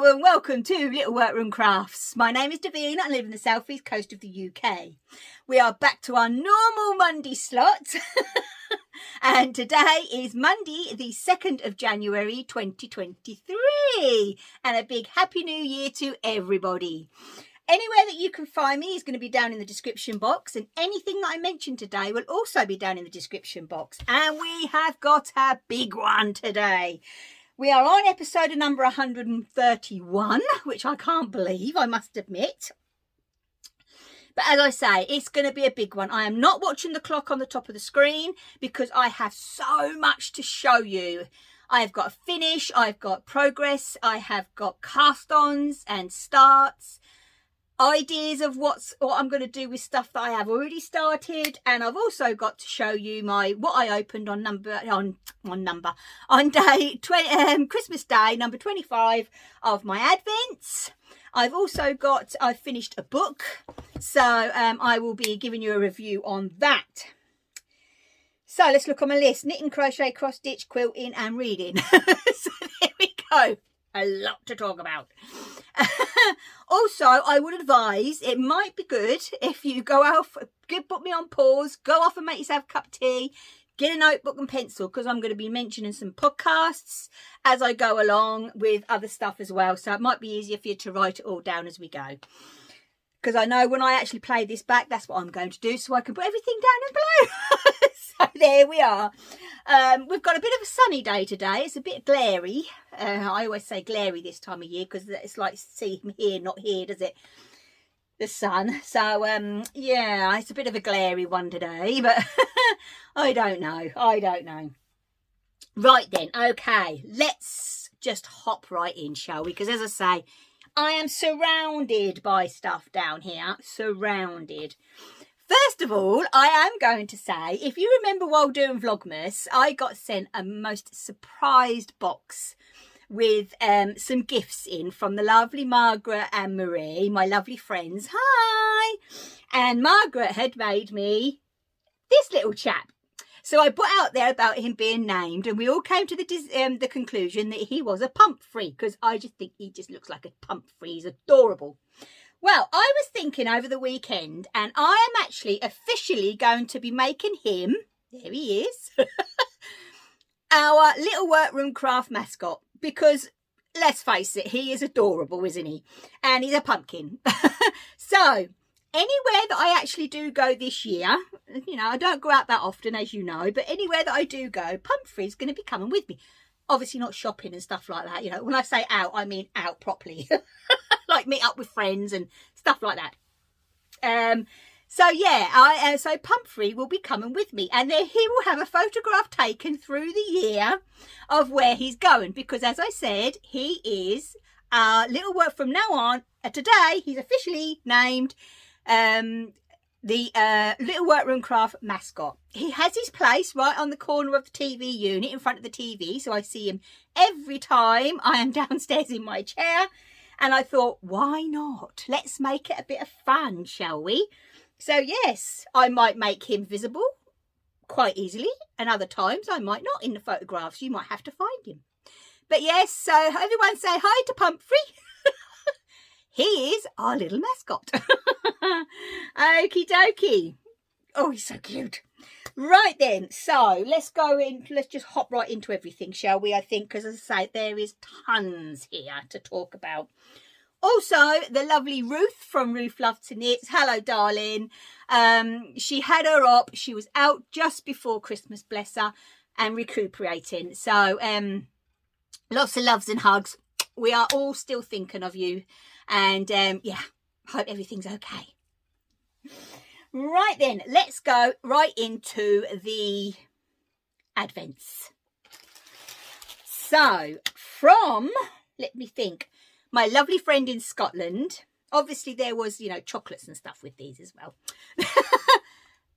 Hello and welcome to Little Workroom Crafts. My name is Davina and I live in the southeast coast of the UK. We are back to our normal Monday slot and today is Monday the 2nd of January 2023 and a big happy new year to everybody. Anywhere that you can find me is going to be down in the description box, and anything that I mentioned today will also be down in the description box. And we have got a big one today. We are on episode number 131, which I can't believe, I must admit. But as I say, it's going to be a big one. I am not watching the clock on the top of the screen because I have so much to show you. I've got a finish, I've got progress, I have got cast-ons and starts, ideas of what I'm going to do with stuff that I have already started, and I've also got to show you what I opened on Christmas Day number 25 of my advents. I've finished a book, so I will be giving you a review on that. So let's look on my list: knitting, crochet, cross stitch, quilting and reading. So there we go, a lot to talk about. Also, I would advise, it might be good if you go off, put me on pause, go off and make yourself a cup of tea, get a notebook and pencil, because I'm going to be mentioning some podcasts as I go along with other stuff as well. So it might be easier for you to write it all down as we go. Because I know when I actually play this back, that's what I'm going to do, so I can put everything down in blue. So there we are. We've got a bit of a sunny day today. It's a bit glary. I always say glary this time of year because it's like see here, not here, does it? The sun. So, yeah, it's a bit of a glary one today, but I don't know. Right then, okay, let's just hop right in, shall we? Because as I say, I am surrounded by stuff down here. Surrounded. First of all, I am going to say, if you remember while doing Vlogmas, I got sent a most surprised box with some gifts in from the lovely Margaret and Marie, my lovely friends. Hi! And Margaret had made me this little chap. So I put out there about him being named, and we all came to the conclusion that he was a Pumphrey, because I just think he just looks like a Pumphrey. He's adorable. Well, I was thinking over the weekend, and I am actually officially going to be making him, there he is, our Little Workroom Craft mascot, because let's face it, he is adorable, isn't he? And he's a pumpkin. So anywhere that I actually do go this year, you know, I don't go out that often, as you know, but anywhere that I do go, Pumphrey's going to be coming with me. Obviously not shopping and stuff like that, you know. When I say out, I mean out properly. Like meet up with friends and stuff like that. So yeah, so Pumphrey will be coming with me, and then he will have a photograph taken through the year of where he's going, because as I said, he is little work from now on. Today he's officially named the Little Workroom Craft mascot. He has his place right on the corner of the TV unit in front of the TV, so I see him every time I am downstairs in my chair. And I thought, why not? Let's make it a bit of fun, shall we? So yes, I might make him visible quite easily, and other times I might not in the photographs. You might have to find him. But yes, so everyone say hi to Pumphrey. He is our little mascot. Okie dokie. Oh, he's so cute. Right then, so let's just hop right into everything, shall we? I think, because as I say, there is tons here to talk about. Also, the lovely Ruth from Ruth Loves to Knit. Hello, darling. She had her up. She was out just before Christmas, bless her, and recuperating. So, lots of loves and hugs. We are all still thinking of you. And, yeah, hope everything's okay. Right then, let's go right into the advents. So, let me think, my lovely friend in Scotland, obviously there was, you know, chocolates and stuff with these as well.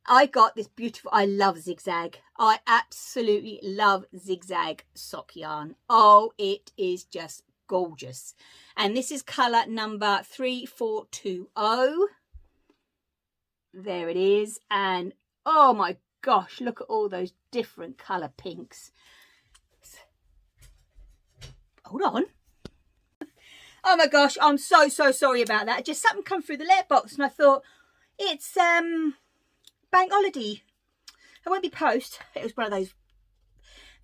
I got this beautiful, I love zigzag. I absolutely love zigzag sock yarn. Oh, it is just gorgeous. And this is colour number 3420. There it is. And oh my gosh, look at all those different colour pinks. Hold on. Oh my gosh, I'm so sorry about that. Just something come through the letterbox and I thought, it's bank holiday. It won't be post. It was one of those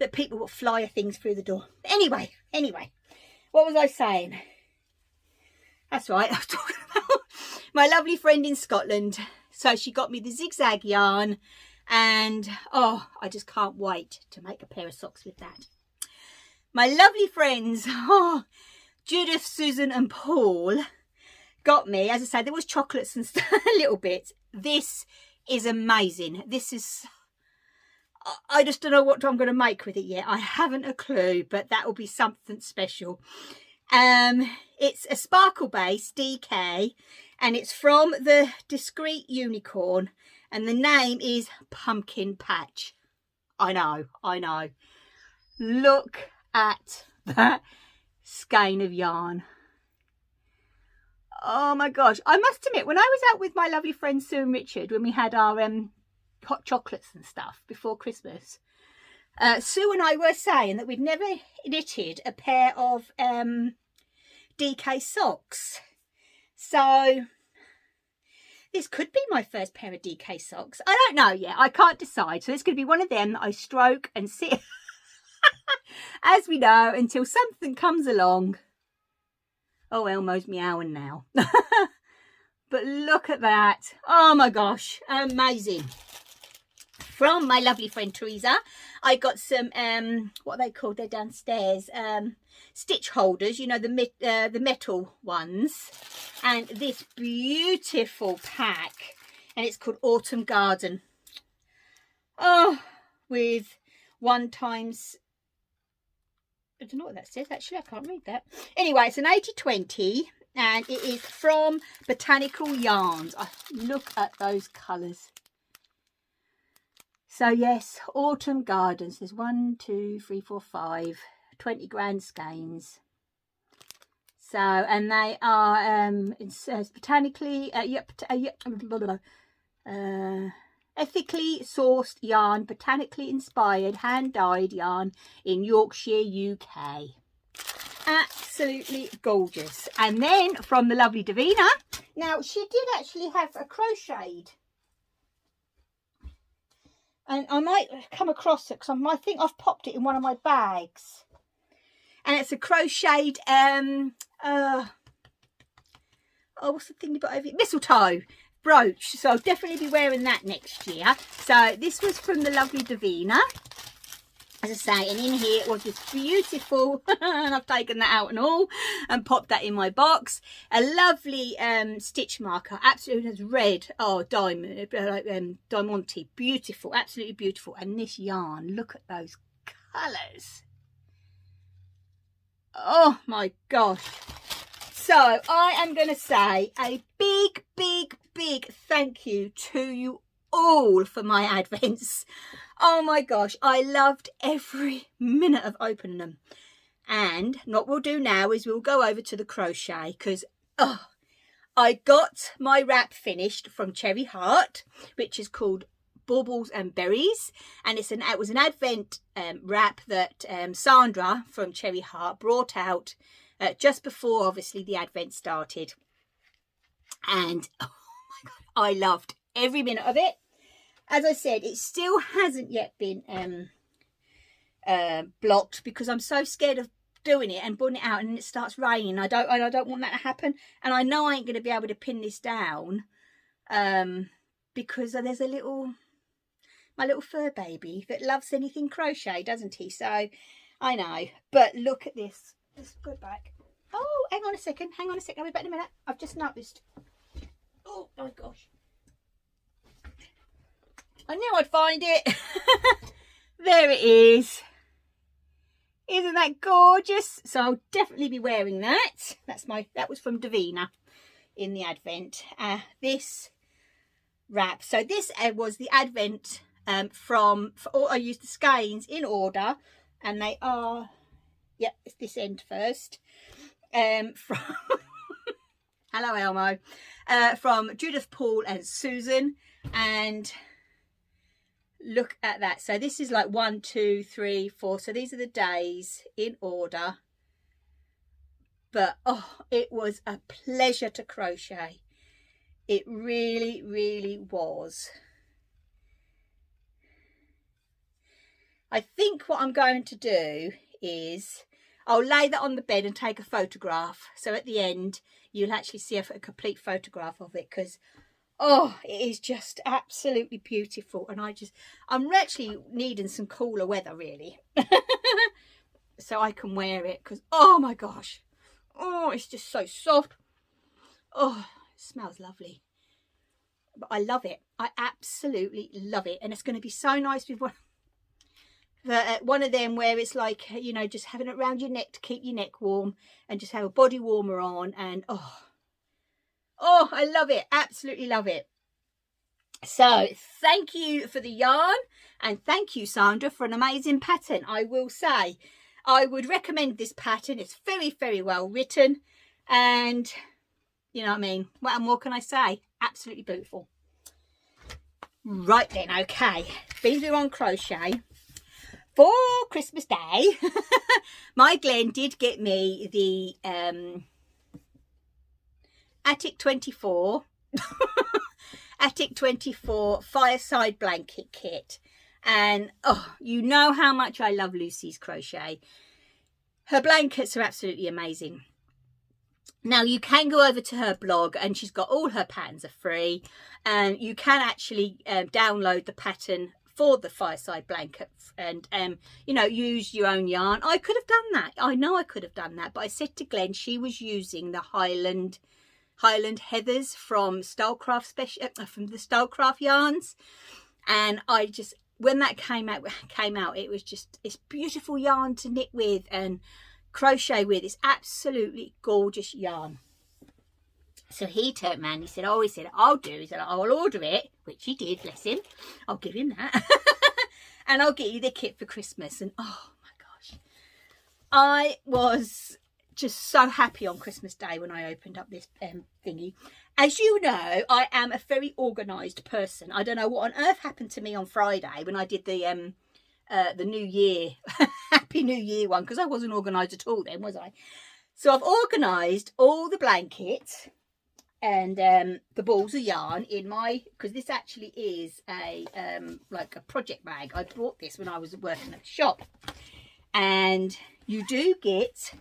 that people will fly things through the door. Anyway, what was I saying? That's right, I was talking about my lovely friend in Scotland. So she got me the zigzag yarn and oh, I just can't wait to make a pair of socks with that. My lovely friends, oh, Judith, Susan and Paul got me, as I say, there was chocolates and stuff, little bits. This is amazing. This is, I just don't know what I'm going to make with it yet. I haven't a clue, but that will be something special. It's a sparkle base DK and it's from the Discreet Unicorn and the name is Pumpkin Patch. I know. Look at that skein of yarn. Oh my gosh, I must admit, when I was out with my lovely friend Sue and Richard, when we had our hot chocolates and stuff before Christmas, Sue and I were saying that we'd never knitted a pair of DK socks. So this could be my first pair of DK socks. I don't know yet. I can't decide. So it's going to be one of them that I stroke and sit as we know until something comes along. Oh, Elmo's meowing now. But look at that. Oh my gosh, amazing. From my lovely friend Teresa, I got some what are they called? They're downstairs. Stitch holders, you know, the metal ones, and this beautiful pack, and it's called Autumn Garden. Oh, with 1 times, I don't know what that says actually, I can't read that. Anyway, it's an 80/20 and it is from Botanical Yarns. Look at those colours. So yes, Autumn Gardens. There's 1, 2, 3, 4, 5, 20 grand skeins. So, and they are botanically, ethically sourced yarn, botanically inspired, hand-dyed yarn in Yorkshire, UK. Absolutely gorgeous. And then from the lovely Davina, now she did actually have a crocheted, and I might come across it because I think I've popped it in one of my bags. And it's a crocheted, what's the thing you got over here? Mistletoe brooch. So I'll definitely be wearing that next year. So this was from the lovely Davina, as I say, and in here it was this beautiful, and I've taken that out and all and popped that in my box. A lovely stitch marker, absolutely as red, oh, diamond, diamante, beautiful, absolutely beautiful. And this yarn, look at those colours. Oh my gosh. So I am going to say a big thank you to you all for my advents. Oh my gosh, I loved every minute of opening them. And what we'll do now is we'll go over to the crochet, because I got my wrap finished from Cherry Heart, which is called Baubles and Berries, and it was an advent wrap that Sandra from Cherry Heart brought out just before obviously the advent started, and oh my god, I loved every minute of it. As I said, it still hasn't yet been blocked because I'm so scared of doing it and putting it out and it starts raining. I don't want that to happen, and I know I ain't going to be able to pin this down because there's my little fur baby that loves anything crochet, doesn't he? So I know, but look at this. Let's go back. Oh, hang on a second. I'll be back in a minute. I've just noticed. Oh my gosh. I knew I'd find it. There it is. Isn't that gorgeous? So I'll definitely be wearing that. That was from Davina in the advent. This wrap. So this was the advent I used the skeins in order, and they are, yep, it's this end first. From hello Elmo, from Judith, Paul and Susan, and look at that. So this is like 1, 2, 3, 4. So these are the days in order. but oh, it was a pleasure to crochet. It really, really was. I think what I'm going to do is I'll lay that on the bed and take a photograph. So at the end, you'll actually see a complete photograph of it, because, oh, it is just absolutely beautiful. And I'm actually needing some cooler weather, really, so I can wear it, because, oh my gosh, oh, it's just so soft. Oh, it smells lovely. But I love it. I absolutely love it. And it's going to be so nice with one of them where it's like, you know, just having it around your neck to keep your neck warm, and just have a body warmer on. And oh, I love it. Absolutely love it. So thank you for the yarn, and thank you, Sandra, for an amazing pattern. I will say, I would recommend this pattern. It's very, very well written, and you know what I mean. What more can I say? Absolutely beautiful. Right then, okay. Been through on crochet. For Christmas Day, my Glenn did get me the Attic 24 Attic 24 fireside blanket kit. And oh, you know how much I love Lucy's crochet. Her blankets are absolutely amazing. Now you can go over to her blog, and she's got all her patterns are free, and you can actually download the pattern for the fireside blanket, and you know, use your own yarn. I could have done that. I know I could have done that, but I said to Glenn she was using the Highland Heathers from stylecraft from the stylecraft yarns, and I just, when that came out, it was just, it's beautiful yarn to knit with and crochet with. It's absolutely gorgeous yarn. So he turned around, he said, I'll order it, which he did, bless him. I'll give him that. And I'll get you the kit for Christmas. And oh my gosh, I was just so happy on Christmas Day when I opened up this thingy. As you know, I am a very organised person. I don't know what on earth happened to me on Friday when I did the New Year, Happy New Year one, because I wasn't organised at all then, was I? So I've organised all the blankets and the balls of yarn in my, because this actually is a like a project bag. I bought this when I was working at the shop, and you do get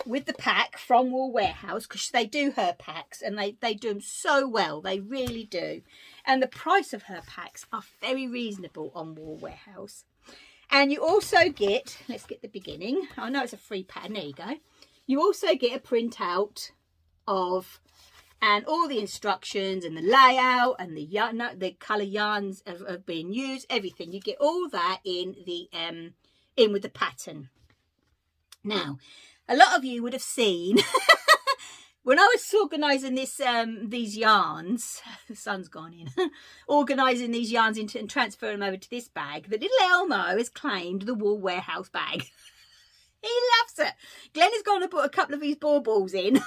with the pack from Wool Warehouse, because they do her packs, and they do them so well, they really do. And the price of her packs are very reasonable on Wool Warehouse. And you also get, let's get the beginning, I know it's a free pattern, there you go. You also get a printout of, and all the instructions and the layout and the yarn, the colour yarns have been used, everything. You get all that in the in with the pattern. Now, a lot of you would have seen when I was organising this these yarns, the sun's gone in, organising these yarns into and transferring them over to this bag, that little Elmo has claimed the Wool Warehouse bag. He loves it. Glenn has gone and put a couple of his baubles in.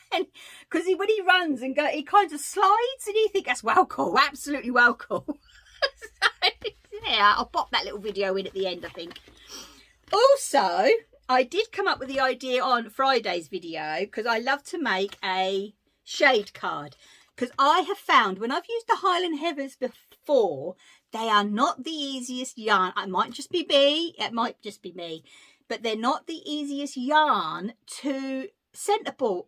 And because when he runs and he kind of slides, and you think that's well cool, absolutely well cool. So, yeah, I'll pop that little video in at the end, I think. Also, I did come up with the idea on Friday's video, because I love to make a shade card, because I have found when I've used the Highland Heathers before, they are not the easiest yarn. It might just be me, but they're not the easiest yarn to centre pull.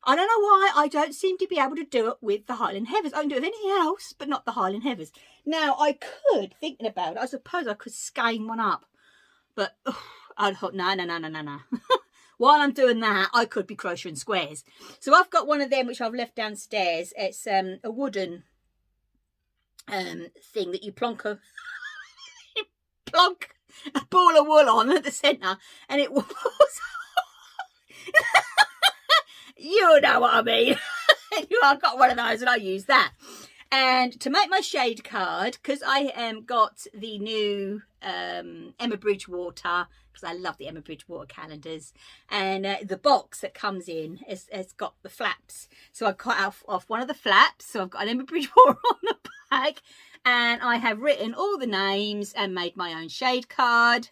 I don't know why I don't seem to be able to do it with the Highland Heathers. I can do it with anything else, but not the Highland Heathers. Now, I could, thinking about it, I suppose I could skein one up, but I thought, no. While I'm doing that, I could be crocheting squares. So I've got one of them which I've left downstairs. It's a wooden thing that you plonk a ball of wool on at the centre, and it was you know what I mean. I've got one of those and I use that. And to make my shade card, because I got the new Emma Bridgewater, because I love the Emma Bridgewater calendars, and the box that comes in has got the flaps. So I cut off one of the flaps, so I've got an Emma Bridgewater on the back, and I have written all the names and made my own shade card.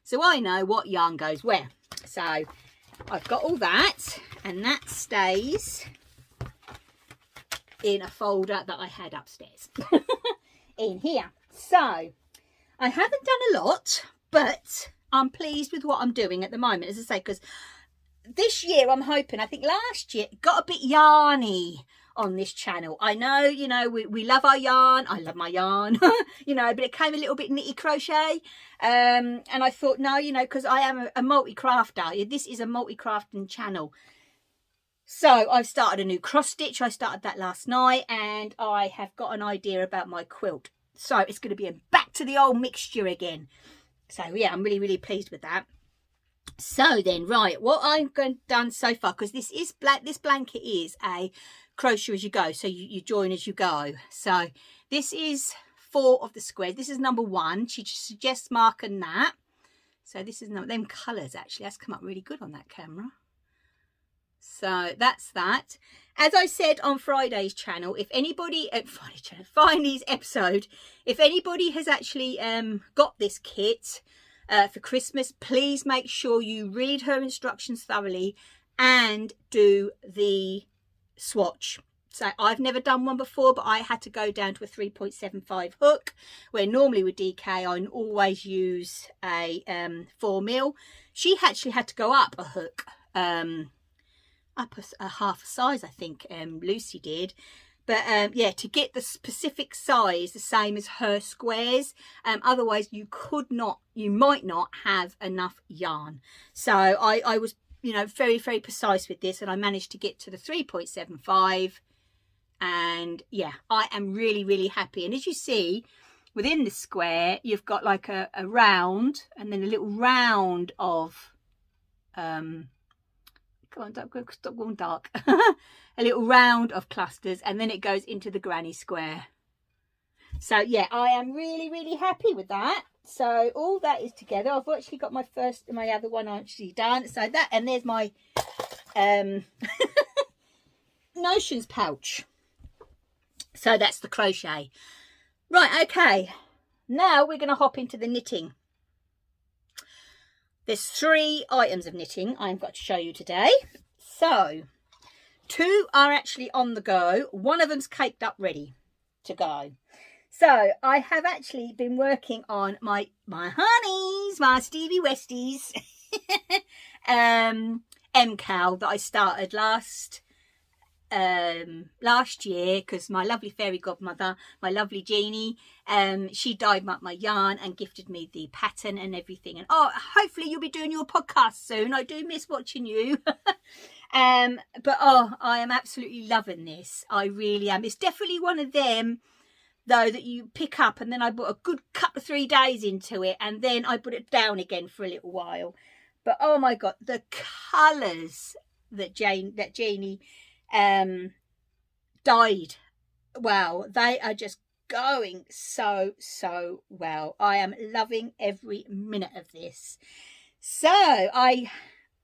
so I know what yarn goes where. So I've got all that, and that stays in a folder that I had upstairs in here. So I haven't done a lot, but I'm pleased with what I'm doing at the moment, as I say, because this year I'm hoping, I think last year it got a bit yarny on this channel. I know, you know, we love our yarn. I love my yarn, you know, but it came a little bit nitty crochet. And I thought, no, you know, because I am a multi-crafter. This is a multi-crafting channel. So I've started a new cross stitch. I started that last night, and I have got an idea about my quilt. So it's going to be a back to the old mixture again. So yeah, I'm really, really pleased with that. So then, right, what I've done so far, because this blanket is a crochet as you go, so you join as you go. So this is 4 of the squares. This is number 1. She suggests marking that. So this is them colours, actually. That's come up really good on that camera. So that's that. As I said on Friday's channel, if anybody at Friday's episode, if anybody has actually got this kit for Christmas, please make sure you read her instructions thoroughly and do the swatch. So I've never done one before, but I had to go down to a 3.75 hook, where normally with DK I always use a 4mm. She actually had to go up a hook, up a half a size, I think Lucy did. But yeah, to get the specific size the same as her squares, otherwise you might not have enough yarn. So I was, you know, very, very precise with this, and I managed to get to the 3.75, and yeah, I am really, really happy. And as you see, within the square, you've got like a round, and then a little round of, come on, stop going dark, a little round of clusters, and then it goes into the granny square. So yeah, I am really, really happy with that. So all that is together. I've actually got my other one actually done. So that, and there's my notions pouch. So that's the crochet. Right, okay. Now we're going to hop into the knitting. There's 3 items of knitting I've got to show you today. So 2 are actually on the go. One of them's caked up ready to go. So I have actually been working on my honeys, my Stevie Westies MCAL that I started last year, because my lovely fairy godmother, my lovely Jeannie, she dyed up my yarn and gifted me the pattern and everything. And oh, hopefully you'll be doing your podcast soon. I do miss watching you. But oh, I am absolutely loving this. I really am. It's definitely one of them though that you pick up, and then I put a good couple of 3 days into it, and then I put it down again for a little while. But oh my god, the colours that Jeannie dyed, wow, they are just going so well. I am loving every minute of this. So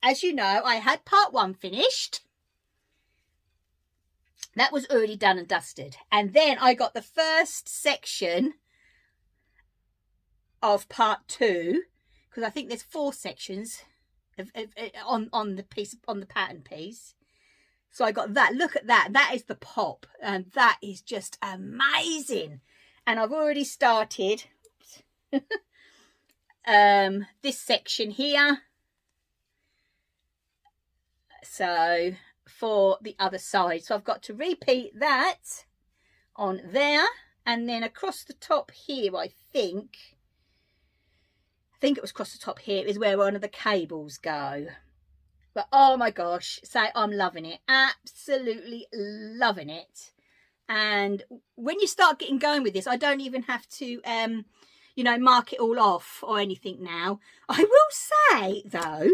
as you know, I had part 1 finished. That was already done and dusted. And then I got the first section of part 2, because I think there's 4 sections on the piece, on the pattern piece. So I got that. Look at that. That is the pop. And that is just amazing. And I've already started this section here. So for the other side, so I've got to repeat that on there, and then across the top here, I think it was across the top here is where one of the cables go. But oh my gosh, so I'm loving it, absolutely loving it. And when you start getting going with this, I don't even have to you know, mark it all off or anything now. I will say though,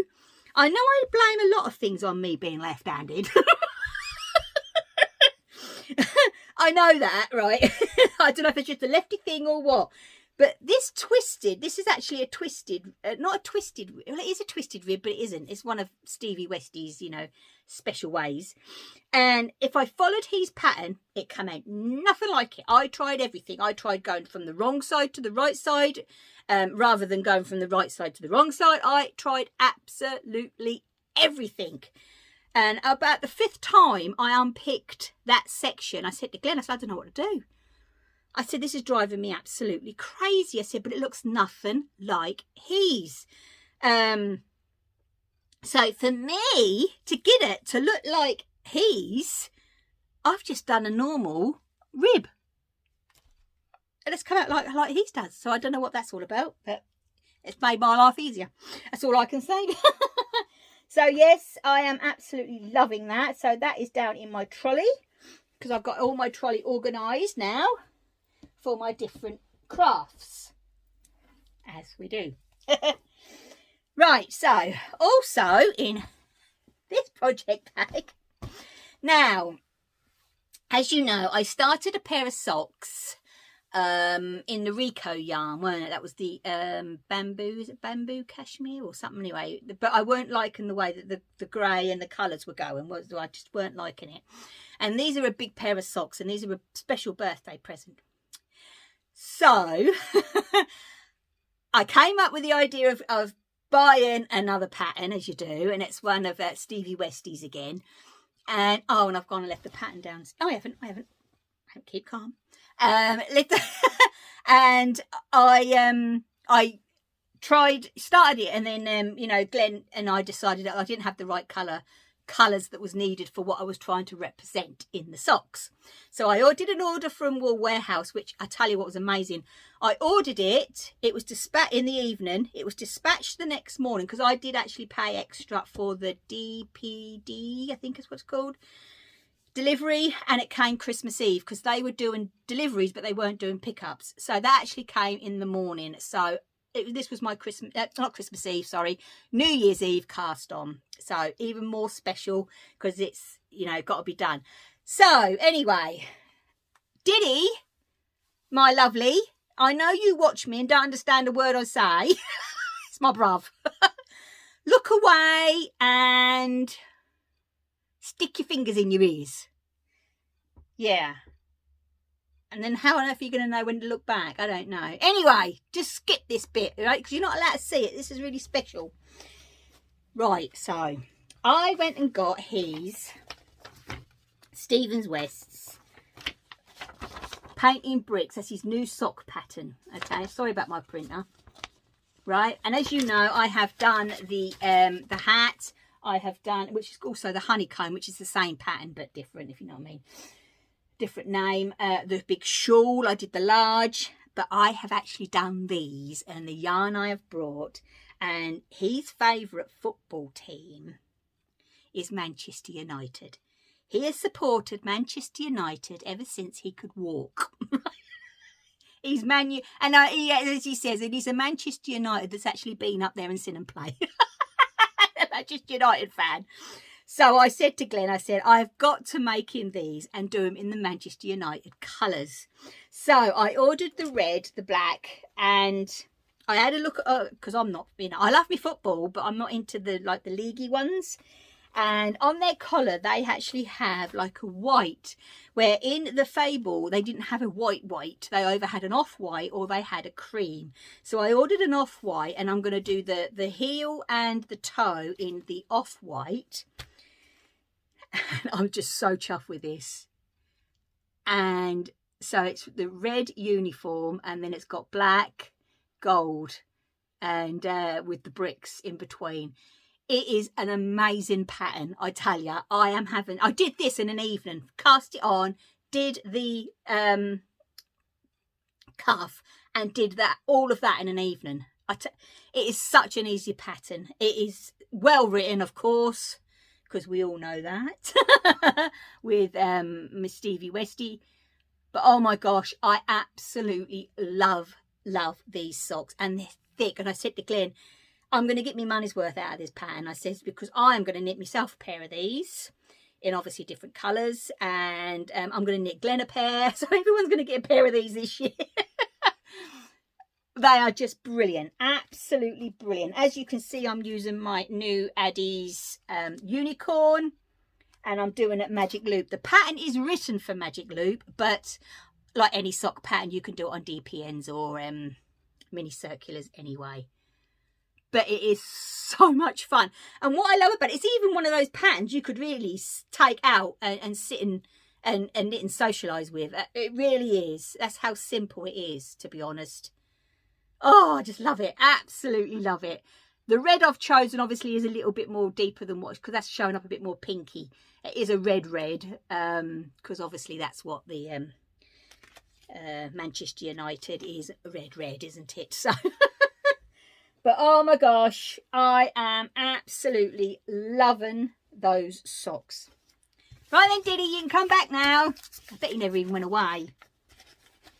I know I blame a lot of things on me being left-handed. I know that, right? I don't know if it's just a lefty thing or what. But this is actually a twisted, not a twisted, well, it is a twisted rib, but it isn't. It's one of Stevie Westie's, you know, special ways. And if I followed his pattern, it came out nothing like it. I tried everything. I tried going from the wrong side to the right side, rather than going from the right side to the wrong side. I tried absolutely everything. And about the 5th time I unpicked that section, I said to Glenn, I said, I don't know what to do. I said, this is driving me absolutely crazy. I said, but it looks nothing like his. So for me to get it to look like his, I've just done a normal rib. And it's come out like his does. So I don't know what that's all about, but it's made my life easier. That's all I can say. So yes, I am absolutely loving that. So that is down in my trolley, because I've got all my trolley organised now for my different crafts, as we do. Right, so also in this project bag, now, as you know, I started a pair of socks in the Rico yarn, weren't it? That was the bamboo, is it bamboo cashmere or something anyway? But I weren't liking the way that the grey and the colours were going. I just weren't liking it. And these are a big pair of socks, and these are a special birthday present. So I came up with the idea of buying another pattern, as you do, and it's one of Stevie Westie's again. And and I've gone and left the pattern down. No, I haven't. Keep calm. And I started it, and then you know, Glenn and I decided that I didn't have the right colours that was needed for what I was trying to represent in the socks. So I did an order from Wool Warehouse, which I tell you what was amazing. I ordered it. It was dispatched in the evening. It was dispatched the next morning, because I did actually pay extra for the DPD, I think is what it's called, delivery, and it came Christmas Eve, because they were doing deliveries but they weren't doing pickups. So that actually came in the morning. So this was my not Christmas Eve, sorry, New Year's Eve cast on. So even more special, because it's, you know, got to be done. So anyway, Diddy, my lovely, I know you watch me and don't understand a word I say. It's my bruv. Look away and stick your fingers in your ears. Yeah. And then how on earth are you going to know when to look back? I don't know. Anyway, just skip this bit, right? Because you're not allowed to see it. This is really special. Right, so I went and got his Stevens West's Painting Bricks. That's his new sock pattern. Okay, sorry about my printer. Right, and as you know, I have done the hat. I have done, which is also the honeycomb, which is the same pattern but different, if you know what I mean. Different name. The big shawl, I did the large, but I have actually done these, and the yarn I have brought, and his favourite football team is Manchester United. He has supported Manchester United ever since he could walk. He's and as he says, he's a Manchester United that's actually been up there and seen him play. A Manchester United fan. So I said to Glenn, I said, I've got to make him these and do them in the Manchester United colours. So I ordered the red, the black, and I had a look at, because I'm not, you know, I love me football, but I'm not into the, like, the leaguey ones. And on their collar, they actually have like a white, where in the Fable, they didn't have a white. They either had an off-white or they had a cream. So I ordered an off-white, and I'm going to do the heel and the toe in the off-white. And I'm just so chuffed with this. And so it's the red uniform, and then it's got black, gold, and with the bricks in between. It is an amazing pattern, I tell you. I did this in an evening, cast it on, did the cuff, and did all of that in an evening. It is such an easy pattern. It is well written, of course, because we all know that, with Miss Stevie Westie. But oh my gosh, I absolutely love these socks, and they're thick. And I said to Glenn, I'm going to get my money's worth out of this pattern. I said, because I'm going to knit myself a pair of these in obviously different colours, and I'm going to knit Glenn a pair. So everyone's going to get a pair of these this year. They are just brilliant, absolutely brilliant. As you can see, I'm using my new Addy's unicorn, and I'm doing it magic loop. The pattern is written for magic loop, but like any sock pattern, you can do it on DPNs or mini circulars anyway. But it is so much fun. And what I love about it, it's even one of those patterns you could really take out and sit and knit and socialise with. It really is. That's how simple it is, to be honest. Oh, I just love it. Absolutely love it. The red I've chosen obviously is a little bit more deeper than what, because that's showing up a bit more pinky. It is a red, because obviously that's what the Manchester United is, red, isn't it? So, but oh my gosh, I am absolutely loving those socks. Right then, Diddy, you can come back now. I bet he never even went away.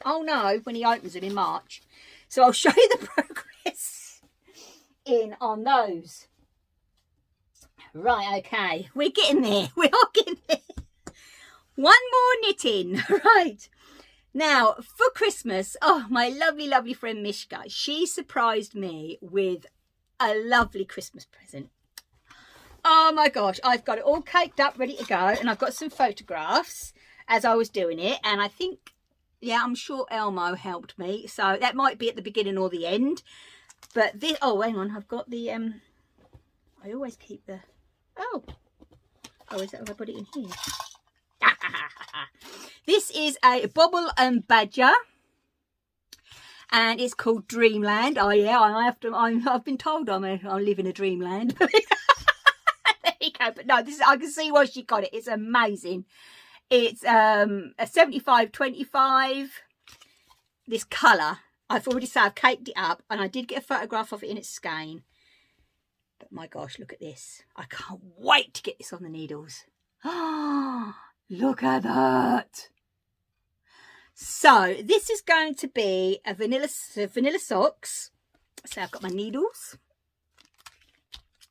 Oh no, when he opens them in March. So I'll show you the progress in on those. Right, okay. We're getting there. We are getting there. One more knitting. Right. Now, for Christmas, oh, my lovely, lovely friend Mishka, she surprised me with a lovely Christmas present. Oh my gosh, I've got it all caked up, ready to go. And I've got some photographs as I was doing it. And I think, yeah, I'm sure Elmo helped me. So that might be at the beginning or the end. But this, oh, hang on, I've got the, I always keep the, oh, is that how I put it in here? This is a bobble and badger. And it's called Dreamland. Oh yeah, I've been told I live in a dreamland. There you go. But no, this is, I can see why she got it. It's amazing. It's a 75-25. This colour, I've already said I've caked it up, and I did get a photograph of it in its skein. But my gosh, look at this. I can't wait to get this on the needles. Oh, look at that. So this is going to be a vanilla socks. So I've got my needles.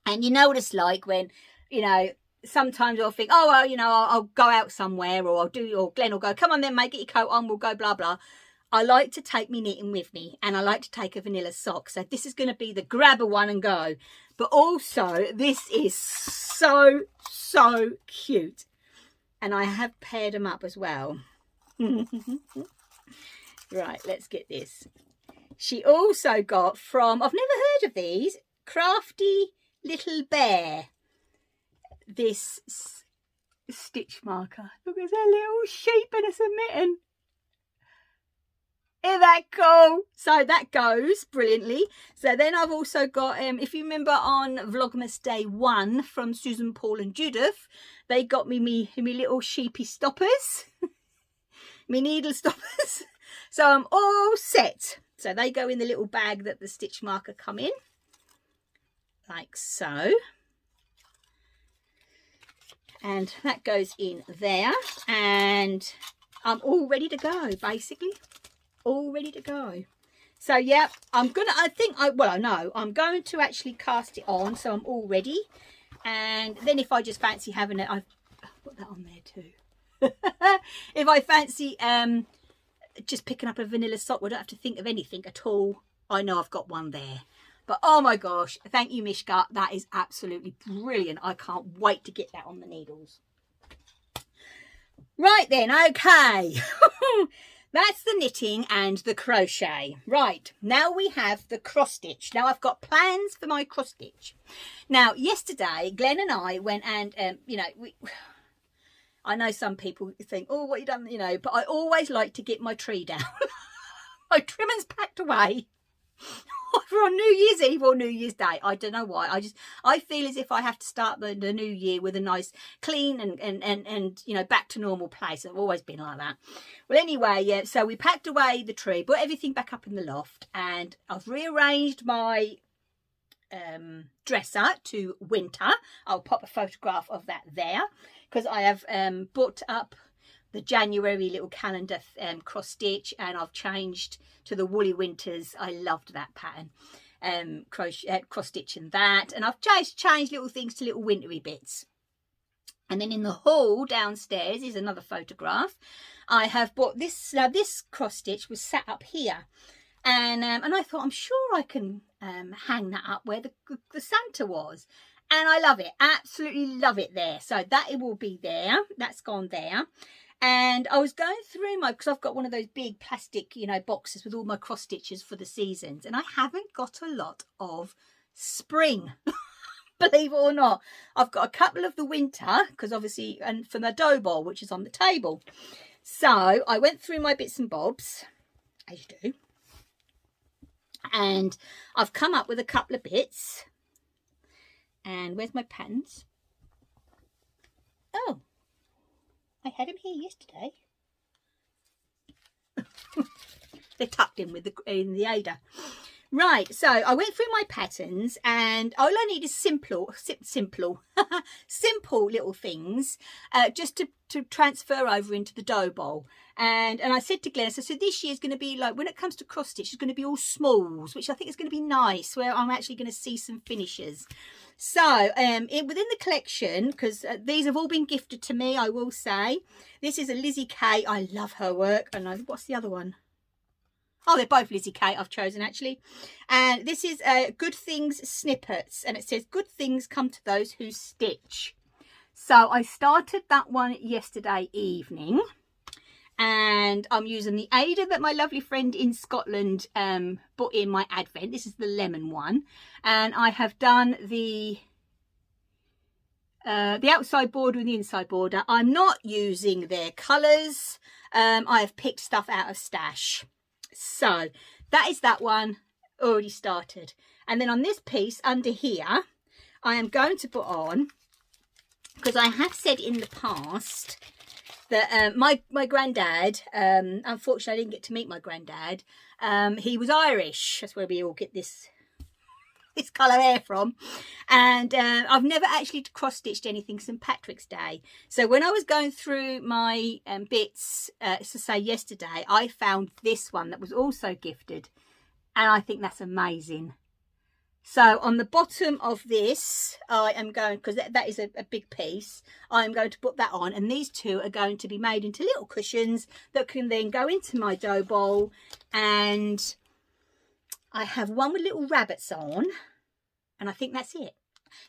And you know what it's like when, you know, sometimes I'll think, oh, well, you know, I'll go out somewhere, or Glenn will go, come on then, mate, get your coat on, we'll go, blah, blah. I like to take me knitting with me, and I like to take a vanilla sock. So this is going to be the grabber one and go. But also, this is so, so cute. And I have paired them up as well. Right, let's get this. She also got from, I've never heard of these, Crafty Little Bear, this stitch marker. Look at that little sheep and it's a mitten. Isn't that cool? So that goes brilliantly. So then I've also got, if you remember on Vlogmas Day 1 from Susan, Paul and Judith, they got me little sheepy stoppers. Me needle stoppers. So I'm all set. So they go in the little bag that the stitch marker come in. Like so. And that goes in there. And I'm all ready to go, basically. All ready to go. So yeah, I'm going to actually cast it on. So I'm all ready. And then if I just fancy having it, I've put that on there too. If I fancy just picking up a vanilla sock, I don't have to think of anything at all. I know I've got one there. But oh my gosh, thank you, Mishka. That is absolutely brilliant. I can't wait to get that on the needles. Right then, okay. That's the knitting and the crochet. Right, now we have the cross stitch. Now I've got plans for my cross stitch. Now, yesterday, Glenn and I went and, you know, I know some people think, oh, what you done, you know, but I always like to get my tree down. My trimming's packed away. Either on New Year's Eve or New Year's Day. I don't know why. I feel as if I have to start the new year with a nice clean and you know, back to normal place. I've always been like that. Well, anyway, yeah, so we packed away the tree, put everything back up in the loft, and I've rearranged my dresser to winter. I'll pop a photograph of that there, because I have brought up the January little calendar cross stitch, and I've changed to the Woolly Winters. I loved that pattern, cross stitching that, and I've just changed little things to little wintry bits. And then in the hall downstairs is another photograph. I have bought this. Now this cross stitch was set up here, and I thought, I'm sure I can hang that up where the Santa was. And I love it, absolutely love it there. So that it will be there. That's gone there. And I was going through because I've got one of those big plastic, you know, boxes with all my cross stitches for the seasons. And I haven't got a lot of spring, believe it or not. I've got a couple of the winter, because obviously, and for my dough bowl, which is on the table. So I went through my bits and bobs, as you do. And I've come up with a couple of bits. And where's my patterns? Oh, I had them here yesterday. They're tucked in with in the Ada. Right, so I went through my patterns, and all I need is simple little things, just to transfer over into the dough bowl. And I said to Glenn, so this year's going to be like, when it comes to cross stitch, it's going to be all smalls, which I think is going to be nice, where I'm actually going to see some finishes. So within the collection, because these have all been gifted to me, I will say, this is a Lizzie K. I love her work. And what's the other one? Oh, they're both Lizzie K I've chosen, actually. And this is Good Things Snippets. And it says, good things come to those who stitch. So I started that one yesterday evening. And I'm using the Ada that my lovely friend in Scotland put in my advent. This is the lemon one. And I have done the outside border and the inside border. I'm not using their colours. I have picked stuff out of stash. So that is that one already started. And then on this piece under here, I am going to put on, because I have said in the past that my granddad, unfortunately I didn't get to meet my granddad. He was Irish. That's where we all get this colour hair from. And I've never actually cross-stitched anything St Patrick's Day. So when I was going through my bits, to say yesterday, I found this one that was also gifted. And I think that's amazing. So on the bottom of this, I am going, because that is a big piece, I am going to put that on. And these two are going to be made into little cushions that can then go into my dough bowl. And I have one with little rabbits on, and I think that's it.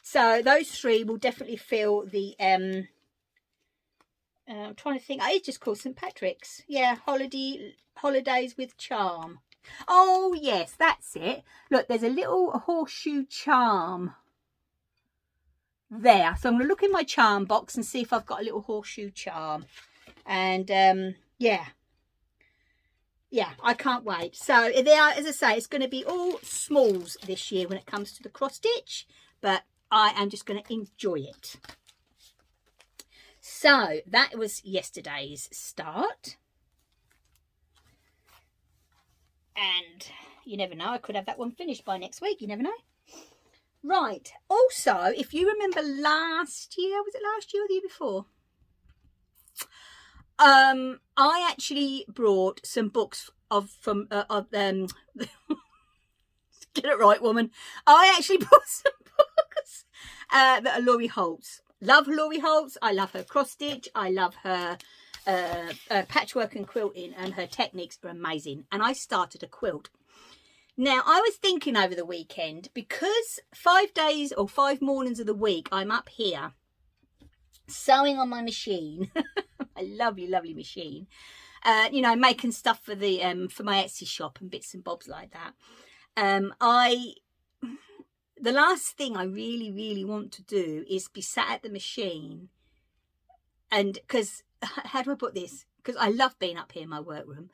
So those three will definitely fill the, I'm trying to think, it's just called St Patrick's. Yeah, Holidays with Charm. Oh, yes, that's it. Look, there's a little horseshoe charm there. So I'm going to look in my charm box and see if I've got a little horseshoe charm. And, yeah, I can't wait. So there, as I say, it's going to be all smalls this year when it comes to the cross stitch, but I am just going to enjoy it. So that was yesterday's start. And you never know, I could have that one finished by next week. You never know. Right. Also, if you remember last year, was it last year or the year before? I actually brought some books get it right, woman. I actually brought some books that are Laurie Holt's. Love Laurie Holt's. I love her cross stitch. I love her patchwork and quilting, and her techniques are amazing. And I started a quilt. Now, I was thinking over the weekend, because 5 days or 5 mornings of the week I'm up here sewing on my machine. A lovely, lovely machine. You know, making stuff for the for my Etsy shop and bits and bobs like that. The last thing I really, really want to do is be sat at the machine, and because how do I put this? Because I love being up here in my workroom.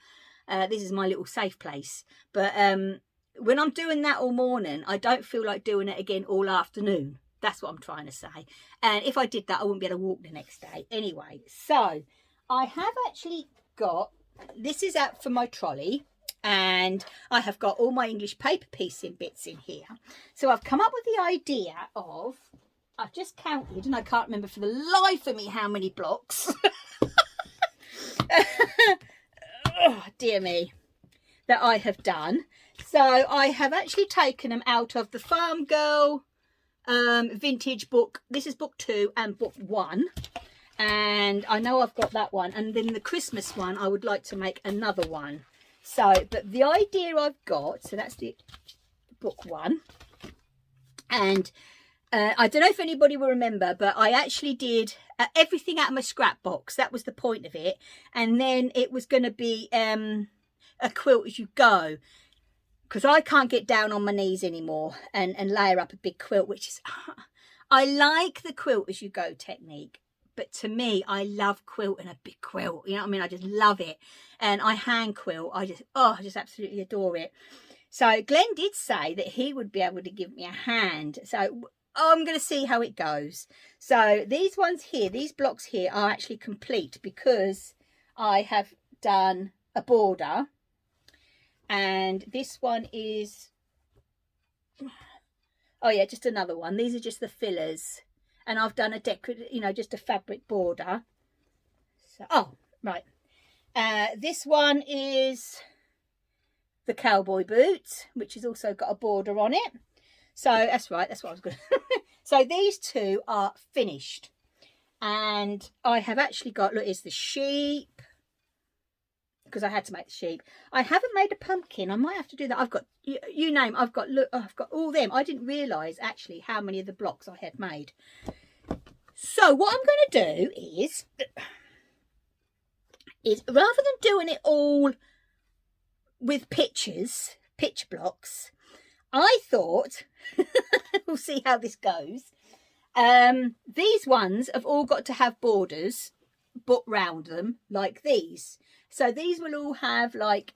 This is my little safe place. But when I'm doing that all morning, I don't feel like doing it again all afternoon. That's what I'm trying to say. And if I did that, I wouldn't be able to walk the next day. Anyway, so I have actually got, this is out for my trolley. And I have got all my English paper piecing bits in here. So I've come up with the idea of, I've just counted and I can't remember for the life of me how many blocks. Oh, dear me, that I have done. So I have actually taken them out of the Farm Girl vintage book. This is book 2 and book 1. And I know I've got that one. And then the Christmas one, I would like to make another one. So, but the idea I've got, so that's the book one. And I don't know if anybody will remember, but I actually did everything out of my scrap box. That was the point of it. And then it was going to be a quilt as you go, because I can't get down on my knees anymore and layer up a big quilt, which is, I like the quilt as you go technique. But to me, I love quilting a big quilt. You know what I mean? I just love it. And I hand quilt. I just absolutely adore it. So Glenn did say that he would be able to give me a hand. So I'm going to see how it goes. So these ones here, these blocks here are actually complete because I have done a border. And this one is, oh yeah, just another one. These are just the fillers. And I've done a decorative, you know, just a fabric border. So, oh, right. This one is the cowboy boot, which has also got a border on it. So that's right, that's what I was going to So these two are finished. And I have actually got, look, it's the sheep, because I had to make the sheep. I haven't made a pumpkin. I might have to do that. I've got, you name, I've got, look, I've got all them. I didn't realise actually how many of the blocks I had made. So what I'm going to do is rather than doing it all with picture blocks, I thought, we'll see how this goes. These ones have all got to have borders but round them like these. So these will all have like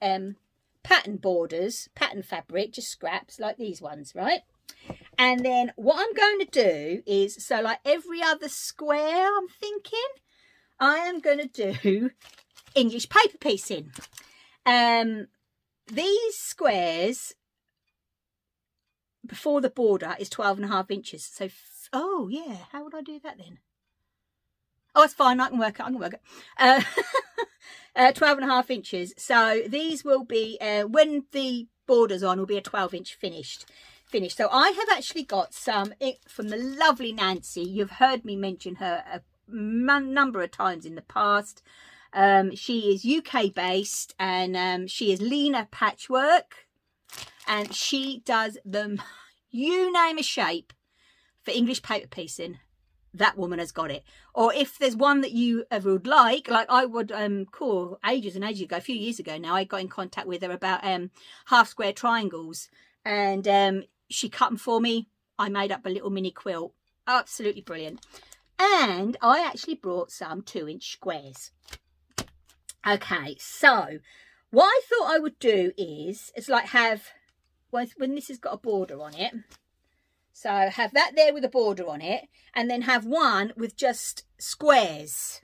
pattern borders, pattern fabric, just scraps like these ones, right? And then what I'm going to do is, so like every other square, I'm thinking I am going to do English paper piecing. These squares before the border is 12.5 inches. So, oh yeah, how would I do that then? Oh, it's fine. I can work it. 12.5 inches. So these will be, when the border's on, will be a 12-inch finished. So I have actually got some from the lovely Nancy. You've heard me mention her a number of times in the past. She is UK based, and she is Lena Patchwork, and she does them, you name a shape for English paper piecing. That woman has got it. Or if there's one that you ever would like I would call ages and ages ago, a few years ago now, I got in contact with her about half square triangles, and she cut them for me. I made up a little mini quilt. Absolutely brilliant. And I actually brought some 2-inch squares. Okay, so what I thought I would do is, it's like have, when this has got a border on it, so have that there with a border on it, and then have one with just squares,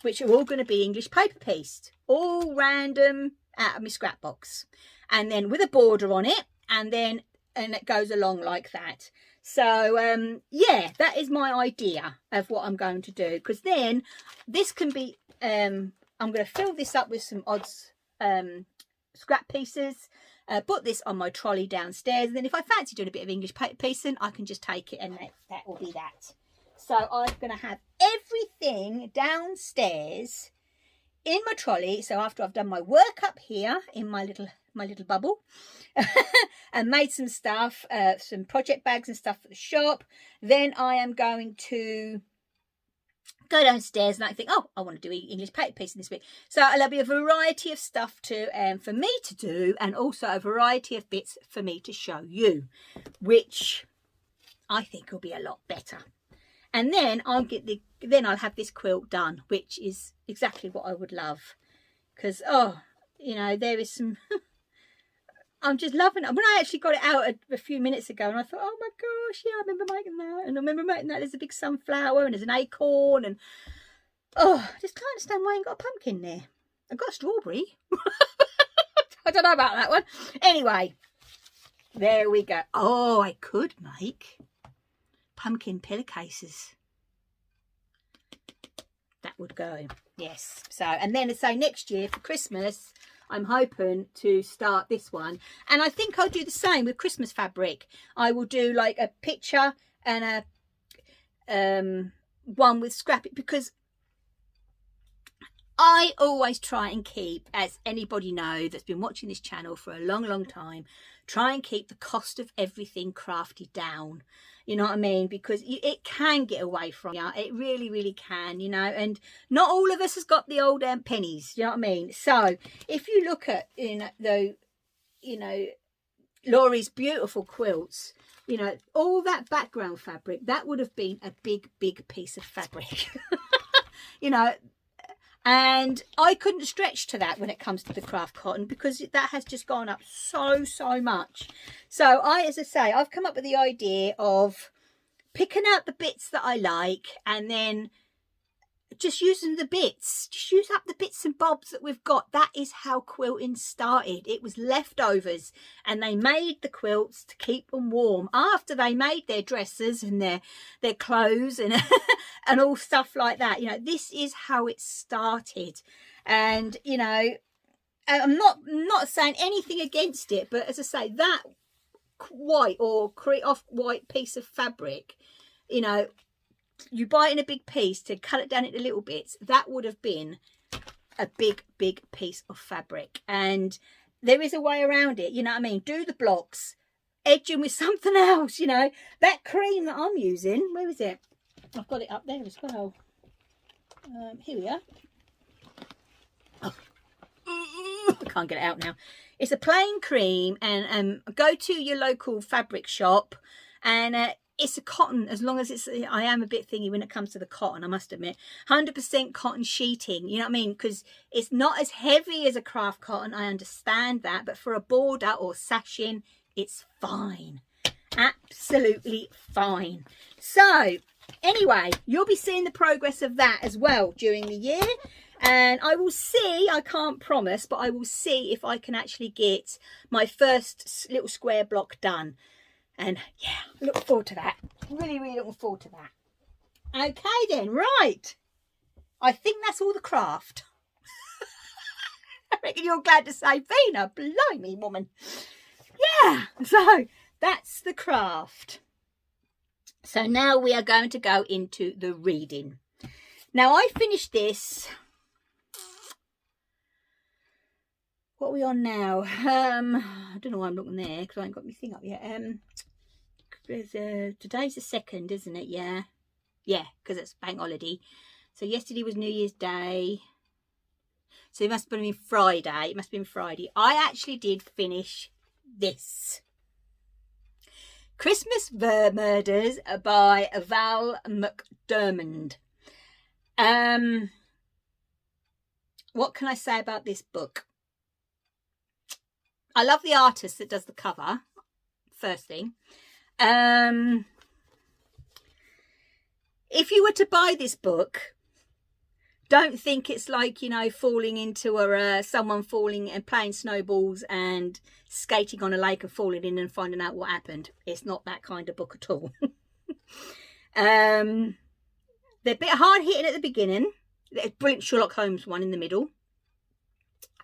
which are all going to be English paper pieced, all random out of my scrap box, and then with a border on it, and it goes along like that. So yeah, that is my idea of what I'm going to do, because then this can be I'm going to fill this up with some odds scrap pieces, put this on my trolley downstairs, and then if I fancy doing a bit of English paper piecing, I can just take it, and that will be that. So I'm going to have everything downstairs in my trolley. So after I've done my work up here in my little bubble and made some stuff, some project bags and stuff for the shop, then I am going to go downstairs and I think, oh, I want to do English paper piecing this week. So there'll be a variety of stuff for me to do, and also a variety of bits for me to show you, which I think will be a lot better. And then I'll have this quilt done, which is exactly what I would love. Because, oh, you know, there is some I'm just loving it. When I actually got it out a few minutes ago, and I thought, oh my gosh, yeah, I remember making that. And I remember making that. There's a big sunflower and there's an acorn. And oh, I just can't understand why I ain't got a pumpkin there. I've got a strawberry. I don't know about that one. Anyway, there we go. Oh, I could make pumpkin pillowcases. That would go. Yes. So, and then so next year for Christmas, I'm hoping to start this one, and I think I'll do the same with Christmas fabric. I will do like a picture and a one with scrappy, because I always try and keep, as anybody know that's been watching this channel for a long time, try and keep the cost of everything crafty down. You know what I mean? Because it can get away from you. It really can, you know. And not all of us has got the old pennies. You know what I mean? So if you look at, Laurie's beautiful quilts, you know, all that background fabric, that would have been a big piece of fabric. You know. And I couldn't stretch to that when it comes to the craft cotton, because that has just gone up so much. So as I say, I've come up with the idea of picking out the bits that I like and then just using the bits. Just use up the bits and bobs that we've got. That is how quilting started. It was leftovers, and they made the quilts to keep them warm after they made their dresses and their clothes and and all stuff like that. You know, this is how it started. And you know, I'm not saying anything against it, but as I say, that white or off white piece of fabric, you know, you buy it in a big piece to cut it down into little bits, that would have been a big piece of fabric. And there is a way around it, you know what I mean? Do the blocks, edge them with something else, you know. That cream that I'm using, where is it? I've got it up there as well. Here we are. Oh. I can't get it out now. It's a plain cream, and go to your local fabric shop, and it's a cotton, as long as it's, I am a bit thingy when it comes to the cotton, I must admit. 100% cotton sheeting, you know what I mean? Because it's not as heavy as a craft cotton, I understand that. But for a border or sashing, it's fine. Absolutely fine. So, anyway, you'll be seeing the progress of that as well during the year. And I will see, I can't promise, but I will see if I can actually get my first little square block done. And yeah, look forward to that. Really looking forward to that. Okay then, right. I think that's all the craft. I reckon you're glad to say, Vina, blimey, woman. Yeah, so that's the craft. So now we are going to go into the reading. Now I finished this. What are we on now? I don't know why I'm looking there because I ain't got my thing up yet. Today's the 2nd, isn't it? Yeah, because it's bank holiday. So yesterday was New Year's Day. So it must have been Friday. It must have been Friday. I actually did finish this. Christmas Murders by Val McDermott. What can I say about this book? I love the artist that does the cover, first thing. If you were to buy this book, don't think it's like, you know, falling into someone falling and playing snowballs and skating on a lake and falling in and finding out what happened. It's not that kind of book at all. They're a bit hard hitting at the beginning. There's a brilliant Sherlock Holmes one in the middle.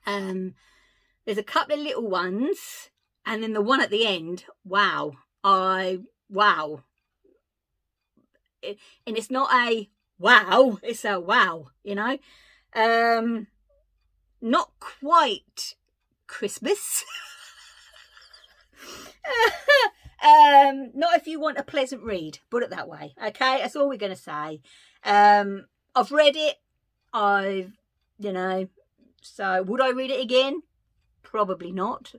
There's a couple of little ones, and then the one at the end, wow. Wow. And it's not a wow, it's a wow, you know. Not quite Christmas. Not if you want a pleasant read, put it that way. Okay, that's all we're going to say. I've read it. You know, so would I read it again? Probably not,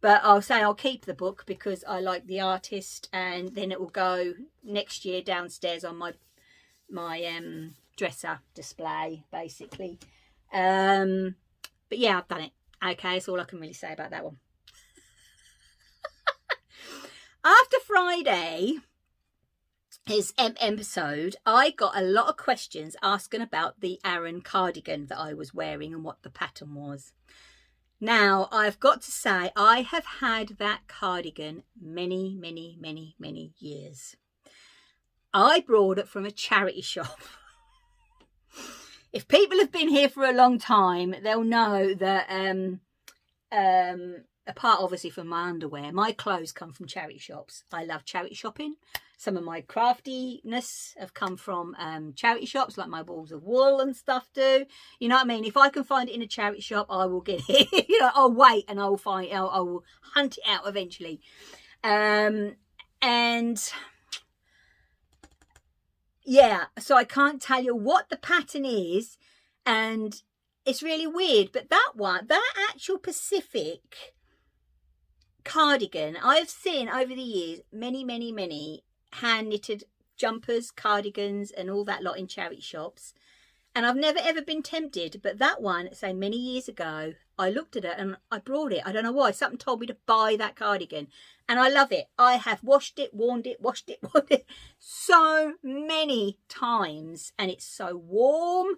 but I'll say I'll keep the book because I like the artist, and then it will go next year downstairs on my dresser display, basically. But yeah, I've done it. Okay, that's all I can really say about that one. After Friday, his episode, I got a lot of questions asking about the Aran cardigan that I was wearing and what the pattern was. Now, I've got to say, I have had that cardigan many years. I brought it from a charity shop. If people have been here for a long time, they'll know that apart obviously from my underwear, my clothes come from charity shops. I love charity shopping. Some of my craftiness have come from charity shops, like my balls of wool and stuff do. You know what I mean? If I can find it in a charity shop, I will get it. You know, I'll wait and I will hunt it out eventually. And yeah, so I can't tell you what the pattern is, and it's really weird. But that actual Pacific cardigan, I've seen over the years many hand knitted jumpers, cardigans and all that lot in charity shops, and I've never ever been tempted. But that one, say many years ago, I looked at it and I brought it. I don't know why, something told me to buy that cardigan, and I love it. I have washed it, worn it, washed it, worn it so many times, and it's so warm.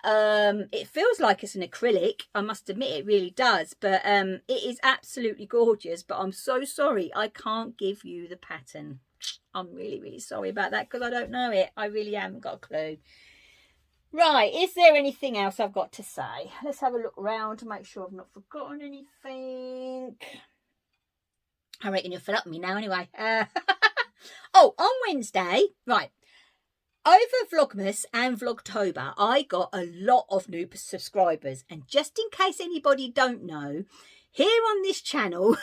It feels like it's an acrylic, I must admit, it really does, but it is absolutely gorgeous. But I'm so sorry, I can't give you the pattern. I'm really sorry about that, because I don't know it. I really haven't got a clue. Right, is there anything else I've got to say? Let's have a look around to make sure I've not forgotten anything. I reckon you're fed up with me now anyway. Oh, on Wednesday, right, over Vlogmas and Vlogtober, I got a lot of new subscribers. And just in case anybody don't know, here on this channel,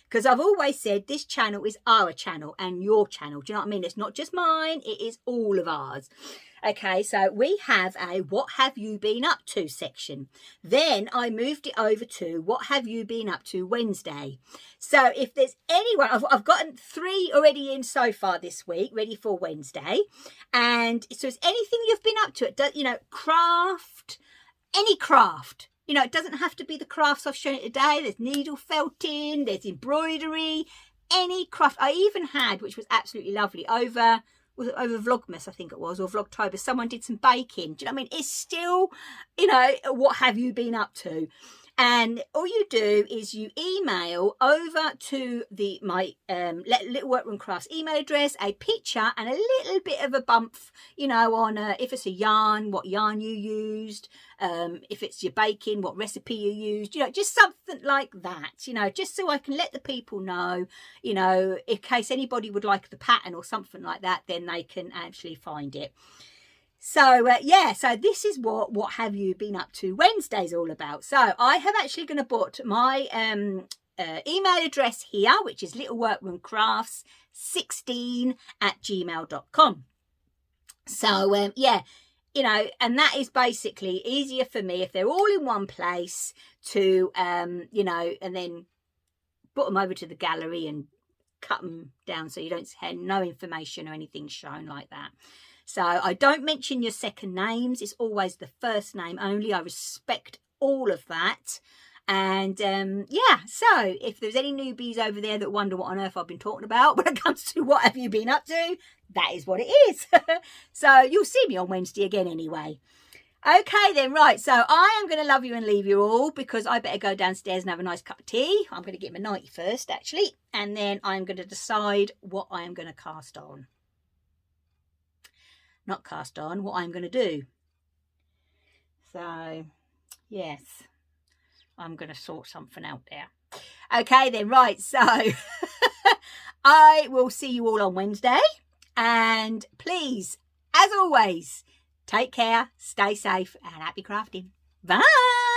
because I've always said this channel is our channel and your channel. Do you know what I mean? It's not just mine, it is all of ours. Okay, so we have a what have you been up to section. Then I moved it over to what have you been up to Wednesday. So if there's anyone, I've gotten 3 already in so far this week, ready for Wednesday. And so is anything you've been up to, you know, craft, any craft. You know, it doesn't have to be the crafts I've shown you today. There's needle felting, there's embroidery, any craft. I even had, which was absolutely lovely, over Vlogmas, I think it was, or Vlogtober, someone did some baking. Do you know what I mean? It's still, you know, what have you been up to? And all you do is you email over to my Little Workroom Crafts email address a picture and a little bit of a bump, you know, on if it's a yarn, what yarn you used, if it's your baking, what recipe you used, you know, just something like that, you know, just so I can let the people know, you know, in case anybody would like the pattern or something like that, then they can actually find it. So yeah, so this is what have you been up to Wednesday's all about. So I have actually going to put my email address here, which is littleworkroomcrafts16@gmail.com. So yeah, you know, and that is basically easier for me if they're all in one place to you know, and then put them over to the gallery and cut them down so you don't have no information or anything shown like that. So I don't mention your second names. It's always the first name only. I respect all of that. And yeah, so if there's any newbies over there that wonder what on earth I've been talking about when it comes to what have you been up to, that is what it is. So you'll see me on Wednesday again anyway. Okay then, right, so I am going to love you and leave you all, because I better go downstairs and have a nice cup of tea. I'm going to get my nightie first, actually, and then I'm going to decide what I am going to cast on. Not cast on, what I'm going to do. So, yes, I'm going to sort something out there. Okay then, right, so I will see you all on Wednesday. And please, as always, take care, stay safe, and happy crafting. Bye!